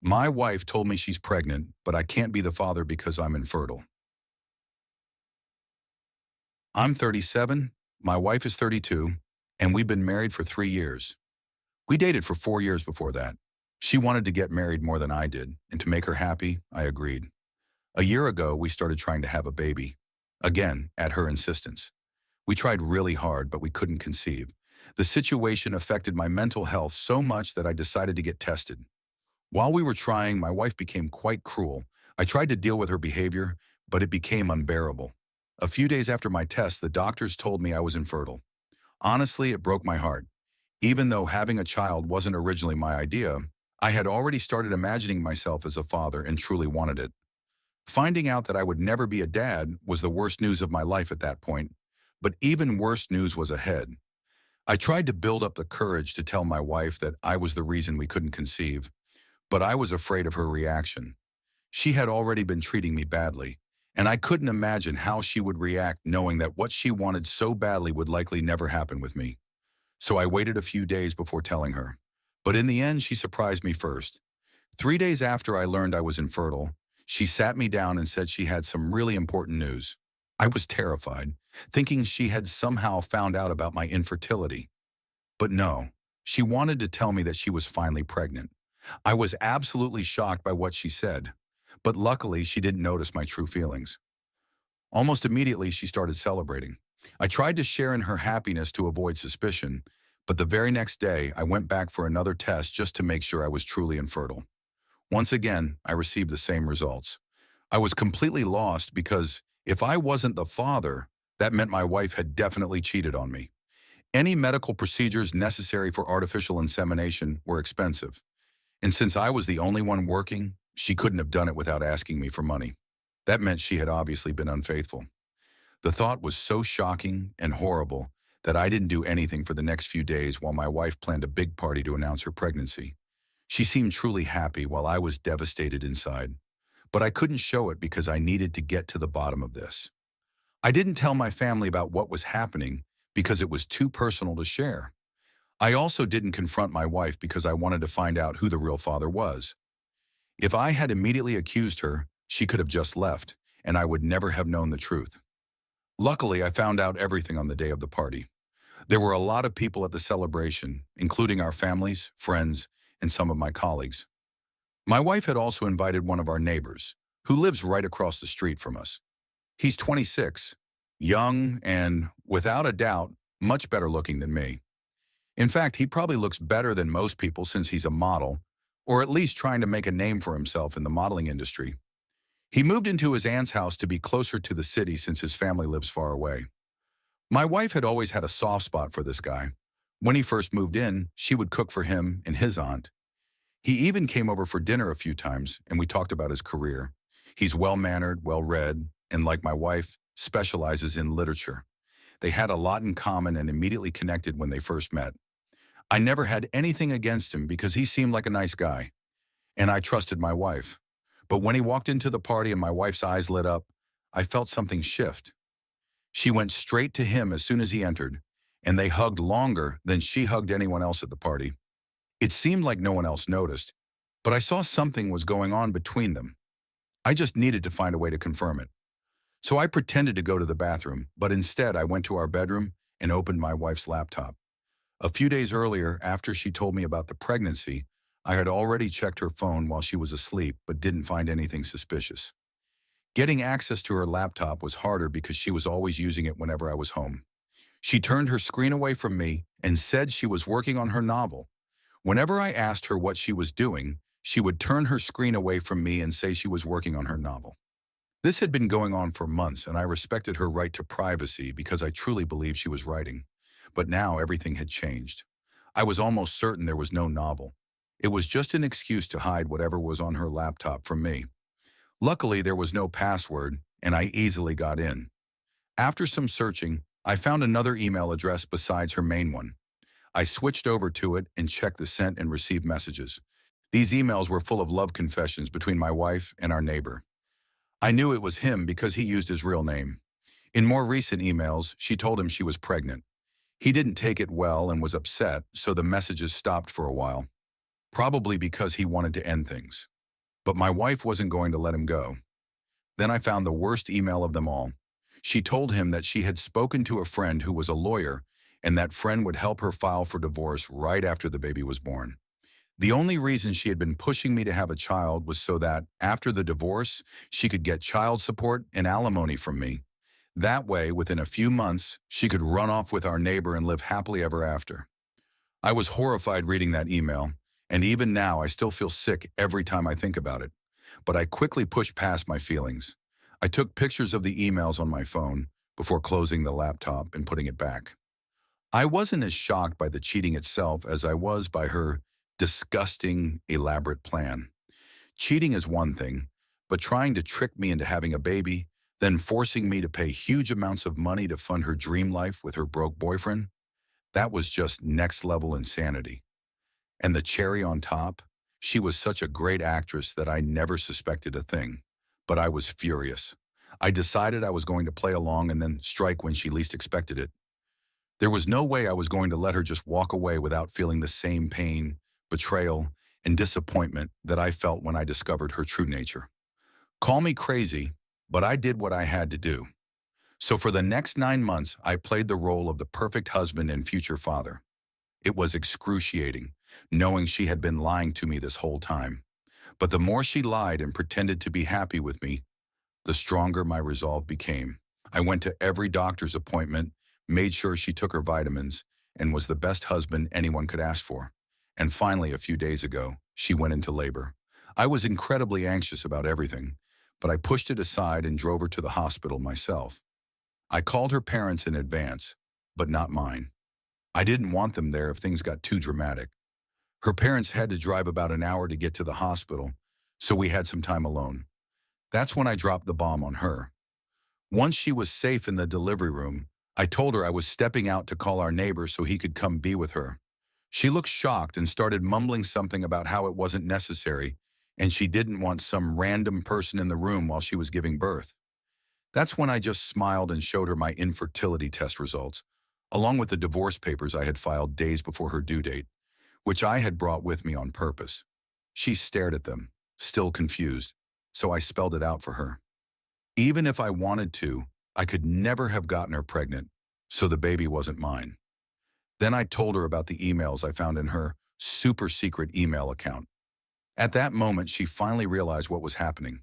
My wife told me she's pregnant, but I can't be the father because I'm infertile. I'm 37, my wife is 32, and we've been married for 3 years. We dated for 4 years before that. She wanted to get married more than I did, and to make her happy, I agreed. A year ago, we started trying to have a baby. Again, at her insistence. We tried really hard, but we couldn't conceive. The situation affected my mental health so much that I decided to get tested. While we were trying, my wife became quite cruel. I tried to deal with her behavior, but it became unbearable. A few days after my test, the doctors told me I was infertile. Honestly, it broke my heart. Even though having a child wasn't originally my idea, I had already started imagining myself as a father and truly wanted it. Finding out that I would never be a dad was the worst news of my life at that point, but even worse news was ahead. I tried to build up the courage to tell my wife that I was the reason we couldn't conceive, but I was afraid of her reaction. She had already been treating me badly, and I couldn't imagine how she would react knowing that what she wanted so badly would likely never happen with me. So I waited a few days before telling her. But in the end, she surprised me first. 3 days after I learned I was infertile, she sat me down and said she had some really important news. I was terrified, thinking she had somehow found out about my infertility. But no, she wanted to tell me that she was finally pregnant. I was absolutely shocked by what she said, but luckily she didn't notice my true feelings. Almost immediately, she started celebrating. I tried to share in her happiness to avoid suspicion, but the very next day, I went back for another test just to make sure I was truly infertile. Once again, I received the same results. I was completely lost because if I wasn't the father, that meant my wife had definitely cheated on me. Any medical procedures necessary for artificial insemination were expensive. And since I was the only one working, she couldn't have done it without asking me for money. That meant she had obviously been unfaithful. The thought was so shocking and horrible that I didn't do anything for the next few days while my wife planned a big party to announce her pregnancy. She seemed truly happy while I was devastated inside. But I couldn't show it because I needed to get to the bottom of this. I didn't tell my family about what was happening because it was too personal to share. I also didn't confront my wife because I wanted to find out who the real father was. If I had immediately accused her, she could have just left, and I would never have known the truth. Luckily, I found out everything on the day of the party. There were a lot of people at the celebration, including our families, friends, and some of my colleagues. My wife had also invited one of our neighbors, who lives right across the street from us. He's 26, young, and, without a doubt, much better looking than me. In fact, he probably looks better than most people since he's a model, or at least trying to make a name for himself in the modeling industry. He moved into his aunt's house to be closer to the city since his family lives far away. My wife had always had a soft spot for this guy. When he first moved in, she would cook for him and his aunt. He even came over for dinner a few times, and we talked about his career. He's well-mannered, well-read, and like my wife, specializes in literature. They had a lot in common and immediately connected when they first met. I never had anything against him because he seemed like a nice guy, and I trusted my wife. But when he walked into the party and my wife's eyes lit up, I felt something shift. She went straight to him as soon as he entered, and they hugged longer than she hugged anyone else at the party. It seemed like no one else noticed, but I saw something was going on between them. I just needed to find a way to confirm it. So I pretended to go to the bathroom, but instead I went to our bedroom and opened my wife's laptop. A few days earlier, after she told me about the pregnancy, I had already checked her phone while she was asleep but didn't find anything suspicious. Getting access to her laptop was harder because she was always using it whenever I was home. She turned her screen away from me and said she was working on her novel. Whenever I asked her what she was doing, she would turn her screen away from me and say she was working on her novel. This had been going on for months, and I respected her right to privacy because I truly believed she was writing. But now everything had changed. I was almost certain there was no novel. It was just an excuse to hide whatever was on her laptop from me. Luckily, there was no password, and I easily got in. After some searching, I found another email address besides her main one. I switched over to it and checked the sent and received messages. These emails were full of love confessions between my wife and our neighbor. I knew it was him because he used his real name. In more recent emails, she told him she was pregnant. He didn't take it well and was upset, so the messages stopped for a while. probably because he wanted to end things. But my wife wasn't going to let him go. Then I found the worst email of them all. She told him that she had spoken to a friend who was a lawyer and that friend would help her file for divorce right after the baby was born. The only reason she had been pushing me to have a child was so that, after the divorce, she could get child support and alimony from me. That way, within a few months, she could run off with our neighbor and live happily ever after. I was horrified reading that email, and even now I still feel sick every time I think about it. But I quickly pushed past my feelings. I took pictures of the emails on my phone before closing the laptop and putting it back. I wasn't as shocked by the cheating itself as I was by her disgusting, elaborate plan. Cheating is one thing, but trying to trick me into having a baby, then forcing me to pay huge amounts of money to fund her dream life with her broke boyfriend, that was just next level insanity. And the cherry on top, she was such a great actress that I never suspected a thing. But I was furious. I decided I was going to play along and then strike when she least expected it. There was no way I was going to let her just walk away without feeling the same pain, betrayal, and disappointment that I felt when I discovered her true nature. Call me crazy, but I did what I had to do. So for the next 9 months, I played the role of the perfect husband and future father. It was excruciating, knowing she had been lying to me this whole time. But the more she lied and pretended to be happy with me, the stronger my resolve became. I went to every doctor's appointment, made sure she took her vitamins, and was the best husband anyone could ask for. And finally, a few days ago, she went into labor. I was incredibly anxious about everything, but I pushed it aside and drove her to the hospital myself. I called her parents in advance, but not mine. I didn't want them there if things got too dramatic. Her parents had to drive about an hour to get to the hospital, so we had some time alone. That's when I dropped the bomb on her. Once she was safe in the delivery room, I told her I was stepping out to call our neighbor so he could come be with her. She looked shocked and started mumbling something about how it wasn't necessary, and she didn't want some random person in the room while she was giving birth. That's when I just smiled and showed her my infertility test results, along with the divorce papers I had filed days before her due date, which I had brought with me on purpose. She stared at them, still confused, so I spelled it out for her. Even if I wanted to, I could never have gotten her pregnant, so the baby wasn't mine. Then I told her about the emails I found in her super secret email account. At that moment, she finally realized what was happening.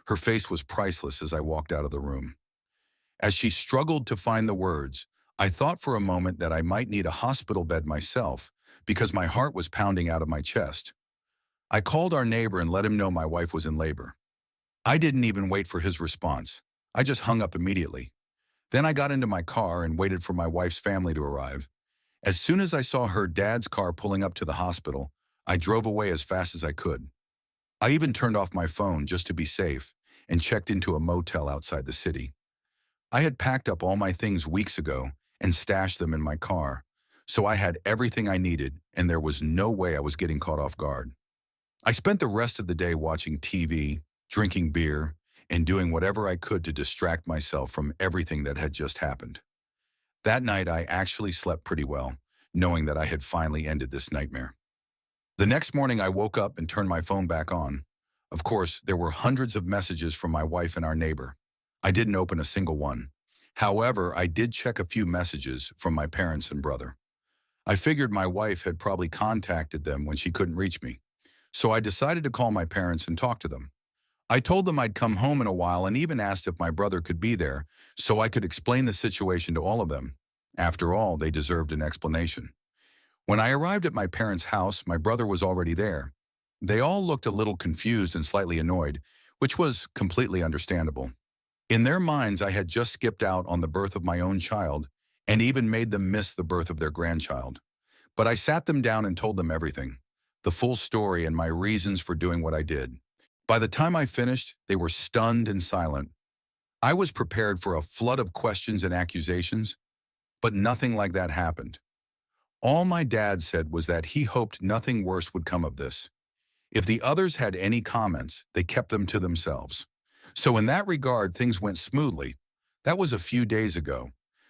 Her face was priceless as I walked out of the room. As she struggled to find the words, I thought for a moment that I might need a hospital bed myself because my heart was pounding out of my chest. I called our neighbor and let him know my wife was in labor. I didn't even wait for his response. I just hung up immediately. Then I got into my car and waited for my wife's family to arrive. As soon as I saw her dad's car pulling up to the hospital, I drove away as fast as I could. I even turned off my phone just to be safe and checked into a motel outside the city. I had packed up all my things weeks ago and stashed them in my car, so I had everything I needed and there was no way I was getting caught off guard. I spent the rest of the day watching TV, drinking beer, and doing whatever I could to distract myself from everything that had just happened. That night, I actually slept pretty well, knowing that I had finally ended this nightmare. The next morning, I woke up and turned my phone back on. Of course, there were hundreds of messages from my wife and our neighbor. I didn't open a single one. However, I did check a few messages from my parents and brother. I figured my wife had probably contacted them when she couldn't reach me, so I decided to call my parents and talk to them. I told them I'd come home in a while and even asked if my brother could be there so I could explain the situation to all of them. After all, they deserved an explanation. When I arrived at my parents' house, my brother was already there. They all looked a little confused and slightly annoyed, which was completely understandable. In their minds, I had just skipped out on the birth of my own child and even made them miss the birth of their grandchild. But I sat them down and told them everything, the full story and my reasons for doing what I did. By the time I finished, they were stunned and silent. I was prepared for a flood of questions and accusations, but nothing like that happened. All my dad said was that he hoped nothing worse would come of this. If the others had any comments, they kept them to themselves. So in that regard, things went smoothly. That was a few days ago.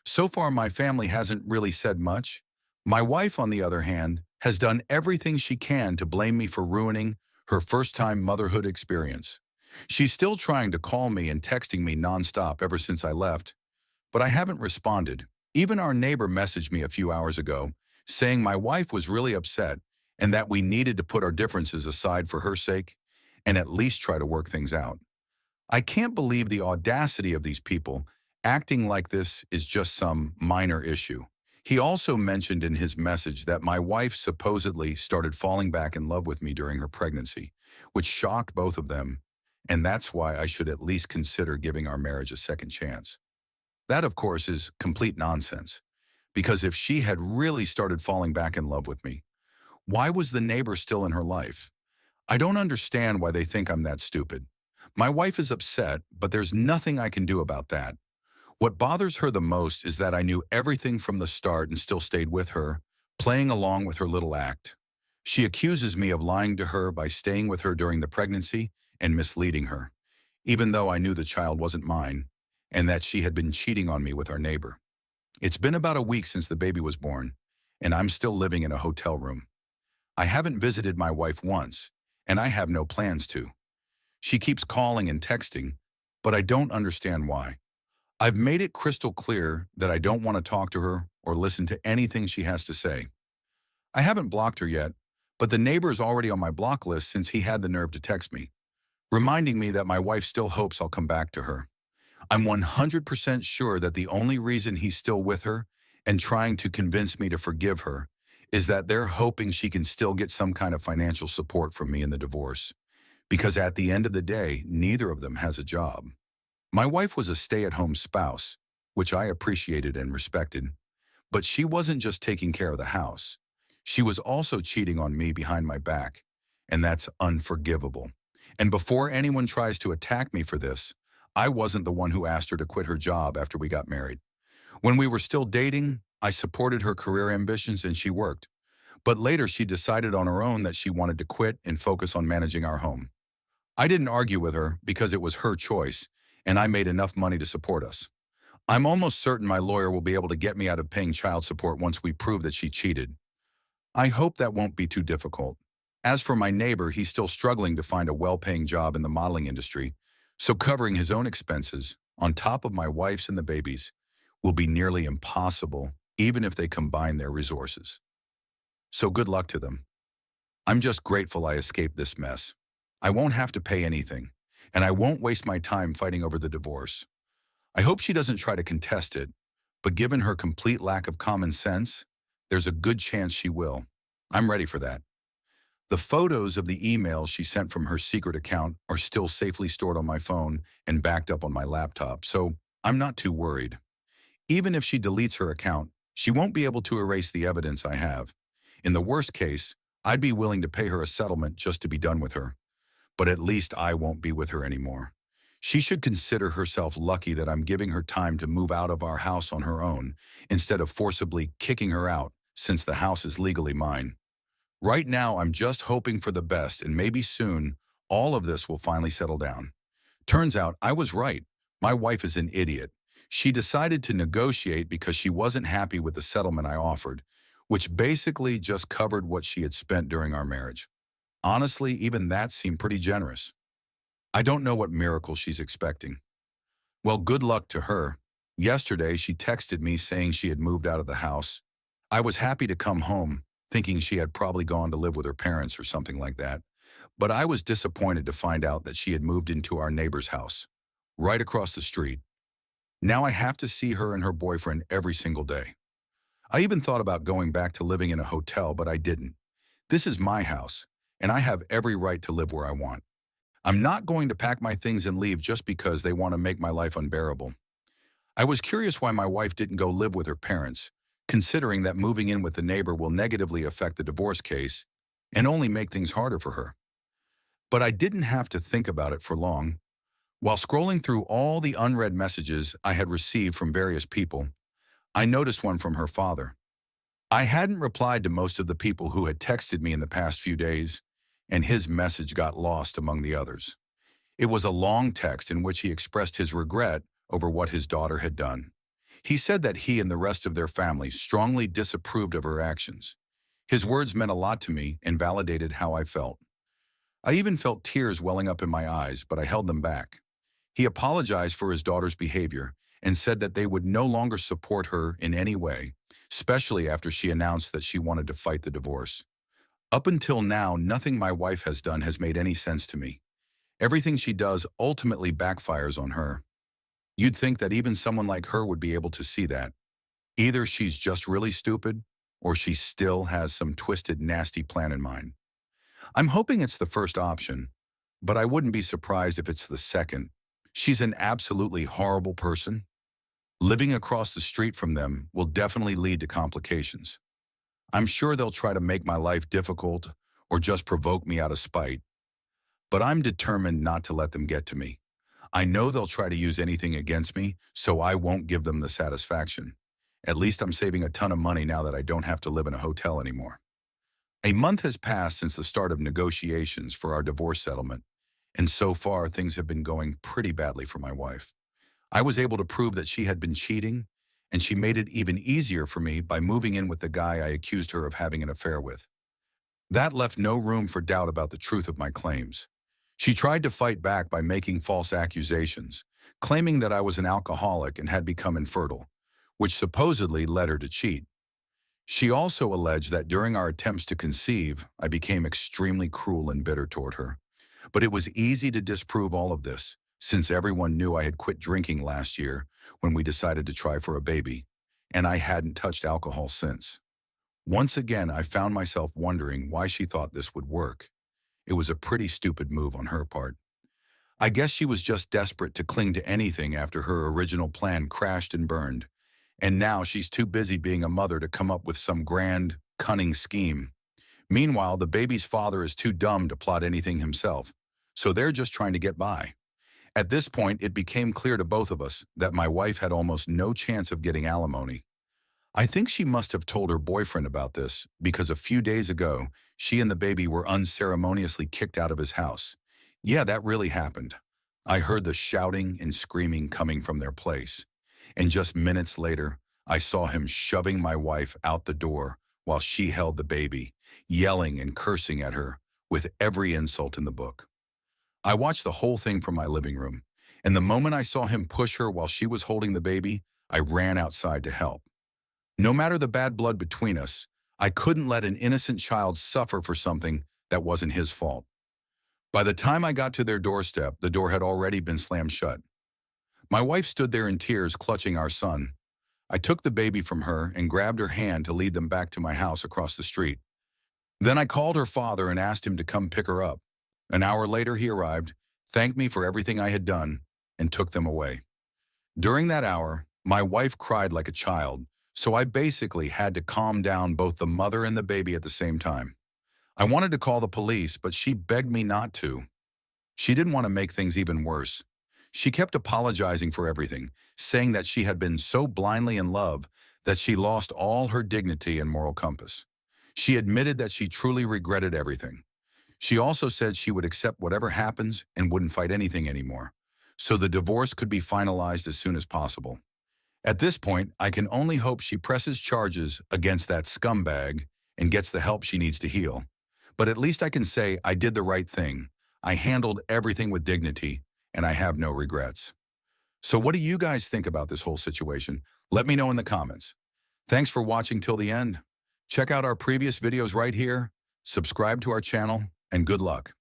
So far, my family hasn't really said much. My wife, on the other hand, has done everything she can to blame me for ruining her first-time motherhood experience. She's still trying to call me and texting me nonstop ever since I left, but I haven't responded. Even our neighbor messaged me a few hours ago, saying my wife was really upset and that we needed to put our differences aside for her sake and at least try to work things out. I can't believe the audacity of these people acting like this is just some minor issue. He also mentioned in his message that my wife supposedly started falling back in love with me during her pregnancy, which shocked both of them, and that's why I should at least consider giving our marriage a second chance. That, of course, is complete nonsense, because if she had really started falling back in love with me, why was the neighbor still in her life? I don't understand why they think I'm that stupid. My wife is upset, but there's nothing I can do about that. What bothers her the most is that I knew everything from the start and still stayed with her, playing along with her little act. She accuses me of lying to her by staying with her during the pregnancy and misleading her, even though I knew the child wasn't mine and that she had been cheating on me with our neighbor. It's been about a week since the baby was born, and I'm still living in a hotel room. I haven't visited my wife once, and I have no plans to. She keeps calling and texting, but I don't understand why. I've made it crystal clear that I don't want to talk to her or listen to anything she has to say. I haven't blocked her yet, but the neighbor is already on my block list since he had the nerve to text me, reminding me that my wife still hopes I'll come back to her. I'm 100% sure that the only reason he's still with her and trying to convince me to forgive her is that they're hoping she can still get some kind of financial support from me in the divorce. Because at the end of the day, neither of them has a job. My wife was a stay-at-home spouse, which I appreciated and respected, but she wasn't just taking care of the house. She was also cheating on me behind my back, and that's unforgivable. And before anyone tries to attack me for this, I wasn't the one who asked her to quit her job after we got married. When we were still dating, I supported her career ambitions and she worked. But later she decided on her own that she wanted to quit and focus on managing our home. I didn't argue with her because it was her choice, and I made enough money to support us. I'm almost certain my lawyer will be able to get me out of paying child support once we prove that she cheated. I hope that won't be too difficult. As for my neighbor, he's still struggling to find a well-paying job in the modeling industry, so covering his own expenses, on top of my wife's and the baby's, will be nearly impossible, even if they combine their resources. So good luck to them. I'm just grateful I escaped this mess. I won't have to pay anything, and I won't waste my time fighting over the divorce. I hope she doesn't try to contest it, but given her complete lack of common sense, there's a good chance she will. I'm ready for that. The photos of the emails she sent from her secret account are still safely stored on my phone and backed up on my laptop, so I'm not too worried. Even if she deletes her account, she won't be able to erase the evidence I have. In the worst case, I'd be willing to pay her a settlement just to be done with her. But at least I won't be with her anymore. She should consider herself lucky that I'm giving her time to move out of our house on her own, instead of forcibly kicking her out since the house is legally mine. Right now, I'm just hoping for the best, and maybe soon, all of this will finally settle down. Turns out I was right. My wife is an idiot. She decided to negotiate because she wasn't happy with the settlement I offered, which basically just covered what she had spent during our marriage. Honestly, even that seemed pretty generous. I don't know what miracle she's expecting. Well, good luck to her. Yesterday, she texted me saying she had moved out of the house. I was happy to come home, thinking she had probably gone to live with her parents or something like that. But I was disappointed to find out that she had moved into our neighbor's house, right across the street. Now I have to see her and her boyfriend every single day. I even thought about going back to living in a hotel, but I didn't. This is my house, and I have every right to live where I want. I'm not going to pack my things and leave just because they want to make my life unbearable. I was curious why my wife didn't go live with her parents, considering that moving in with the neighbor will negatively affect the divorce case and only make things harder for her. But I didn't have to think about it for long. While scrolling through all the unread messages I had received from various people, I noticed one from her father. I hadn't replied to most of the people who had texted me in the past few days, and his message got lost among the others. It was a long text in which he expressed his regret over what his daughter had done. He said that he and the rest of their family strongly disapproved of her actions. His words meant a lot to me and validated how I felt. I even felt tears welling up in my eyes, but I held them back. He apologized for his daughter's behavior and said that they would no longer support her in any way, especially after she announced that she wanted to fight the divorce. Up until now, nothing my wife has done has made any sense to me. Everything she does ultimately backfires on her. You'd think that even someone like her would be able to see that. Either she's just really stupid, or she still has some twisted, nasty plan in mind. I'm hoping it's the first option, but I wouldn't be surprised if it's the second. She's an absolutely horrible person. Living across the street from them will definitely lead to complications. I'm sure they'll try to make my life difficult or just provoke me out of spite, but I'm determined not to let them get to me. I know they'll try to use anything against me, so I won't give them the satisfaction. At least I'm saving a ton of money now that I don't have to live in a hotel anymore. A month has passed since the start of negotiations for our divorce settlement, and so far things have been going pretty badly for my wife. I was able to prove that she had been cheating, and she made it even easier for me by moving in with the guy I accused her of having an affair with. That left no room for doubt about the truth of my claims. She tried to fight back by making false accusations, claiming that I was an alcoholic and had become infertile, which supposedly led her to cheat. She also alleged that during our attempts to conceive, I became extremely cruel and bitter toward her. But it was easy to disprove all of this, since everyone knew I had quit drinking last year when we decided to try for a baby, and I hadn't touched alcohol since. Once again, I found myself wondering why she thought this would work. It was a pretty stupid move on her part. I guess she was just desperate to cling to anything after her original plan crashed and burned, and now she's too busy being a mother to come up with some grand, cunning scheme. Meanwhile, the baby's father is too dumb to plot anything himself, so they're just trying to get by. At this point, it became clear to both of us that my wife had almost no chance of getting alimony. I think she must have told her boyfriend about this because a few days ago, she and the baby were unceremoniously kicked out of his house. Yeah, that really happened. I heard the shouting and screaming coming from their place, and just minutes later, I saw him shoving my wife out the door while she held the baby, yelling and cursing at her with every insult in the book. I watched the whole thing from my living room, and the moment I saw him push her while she was holding the baby, I ran outside to help. No matter the bad blood between us, I couldn't let an innocent child suffer for something that wasn't his fault. By the time I got to their doorstep, the door had already been slammed shut. My wife stood there in tears, clutching our son. I took the baby from her and grabbed her hand to lead them back to my house across the street. Then I called her father and asked him to come pick her up. An hour later, he arrived, thanked me for everything I had done, and took them away. During that hour, my wife cried like a child, so I basically had to calm down both the mother and the baby at the same time. I wanted to call the police, but she begged me not to. She didn't want to make things even worse. She kept apologizing for everything, saying that she had been so blindly in love that she lost all her dignity and moral compass. She admitted that she truly regretted everything. She also said she would accept whatever happens and wouldn't fight anything anymore, so the divorce could be finalized as soon as possible. At this point, I can only hope she presses charges against that scumbag and gets the help she needs to heal. But at least I can say I did the right thing. I handled everything with dignity, and I have no regrets. So what do you guys think about this whole situation? Let me know in the comments. Thanks for watching till the end. Check out our previous videos right here, subscribe to our channel, and good luck.